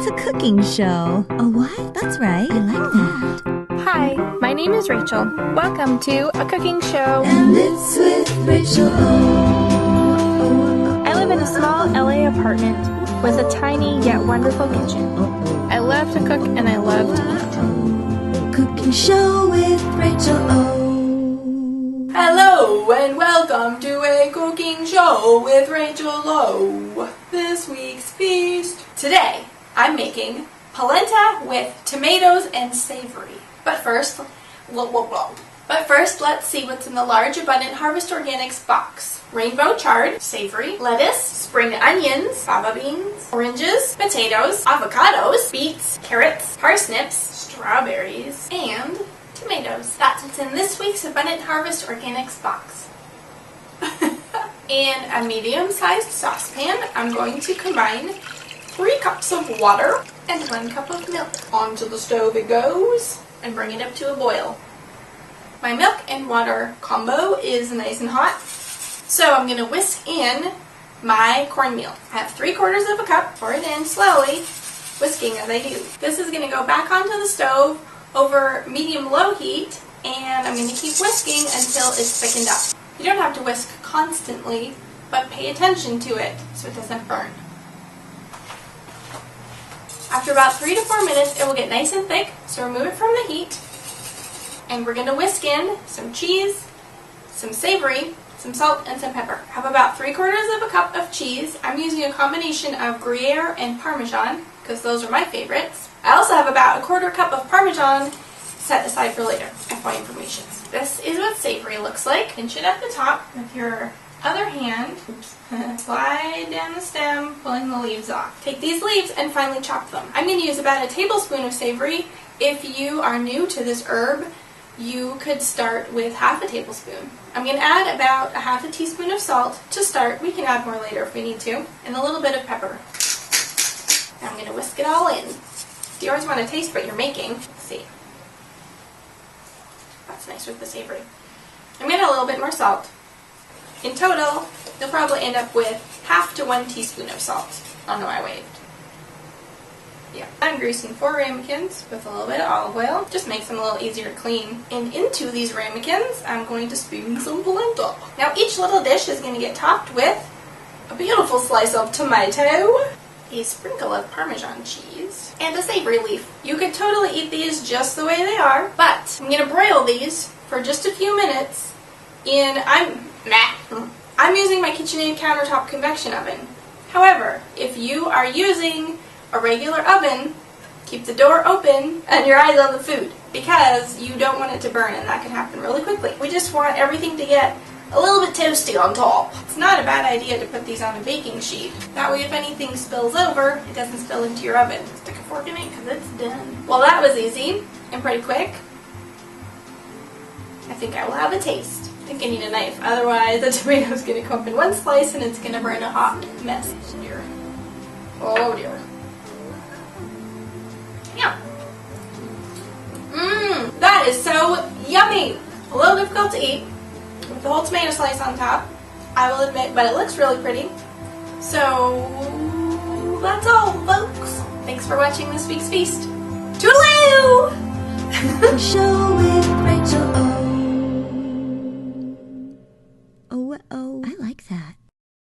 It's a cooking show. A what? That's right. I like that. Hi, my name is Rachel. Welcome to A Cooking Show. And it's with Rachel. I live in a small LA apartment with a tiny yet wonderful kitchen. I love to cook and I love to eat. Cooking show with Rachel O. Hello and welcome to A Cooking Show with Rachel O. This week's feast. Today, I'm making polenta with tomatoes and savory. But first, let's see what's in the large Abundant Harvest Organics box. Rainbow chard, savory, lettuce, spring onions, fava beans, oranges, potatoes, avocados, beets, carrots, parsnips, strawberries, and tomatoes. That's what's in this week's Abundant Harvest Organics box. In a medium-sized saucepan, I'm going to combine 3 cups of water and 1 cup of milk. Onto the stove it goes, and bring it up to a boil. My milk and water combo is nice and hot, so I'm going to whisk in my cornmeal. I have 3/4 of a cup. Pour it in slowly, whisking as I do. This is going to go back onto the stove over medium-low heat, and I'm going to keep whisking until it's thickened up. You don't have to whisk constantly, but pay attention to it so it doesn't burn. After about 3 to 4 minutes, it will get nice and thick, so remove it from the heat. And we're going to whisk in some cheese, some savory, some salt, and some pepper. I have about 3/4 of a cup of cheese. I'm using a combination of Gruyere and Parmesan, because those are my favorites. I also have about 1/4 cup of Parmesan set aside for later. FYI information. This is what savory looks like. Pinch it at the top with your other hand. Slide down the stem, pulling the leaves off. Take these leaves and finely chop them. I'm going to use about 1 tablespoon of savory. If you are new to this herb, you could start with 1/2 tablespoon. I'm going to add about 1/2 teaspoon of salt to start. We can add more later if we need to. And a little bit of pepper. Now I'm going to whisk it all in. You always want to taste what you're making. Let's see. That's nice with the savory. I'm going to add a little bit more salt. In total, you'll probably end up with 1/2 to 1 teaspoon of salt. I don't know why I waved. Yeah. I'm greasing 4 ramekins with a little bit of olive oil. Just makes them a little easier to clean. And into these ramekins, I'm going to spoon some polenta. Now each little dish is going to get topped with a beautiful slice of tomato, a sprinkle of Parmesan cheese, and a savory leaf. You could totally eat these just the way they are, but I'm going to broil these for just a few minutes I'm using my KitchenAid countertop convection oven. However, if you are using a regular oven, keep the door open and your eyes on the food, because you don't want it to burn, and that can happen really quickly. We just want everything to get a little bit toasty on top. It's not a bad idea to put these on a baking sheet. That way if anything spills over, it doesn't spill into your oven. Stick a fork in it because it's done. Well, that was easy and pretty quick. I think I will have a taste. I think I need a knife, otherwise the tomato's going to come up in one slice and it's going to burn a hot mess. Dear. Oh dear. Yeah. That is so yummy. A little difficult to eat with the whole tomato slice on top, I will admit, but it looks really pretty. So that's all, folks. Thanks for watching this week's feast. Toodaloo! Show with Rachel O. Oh, I like that.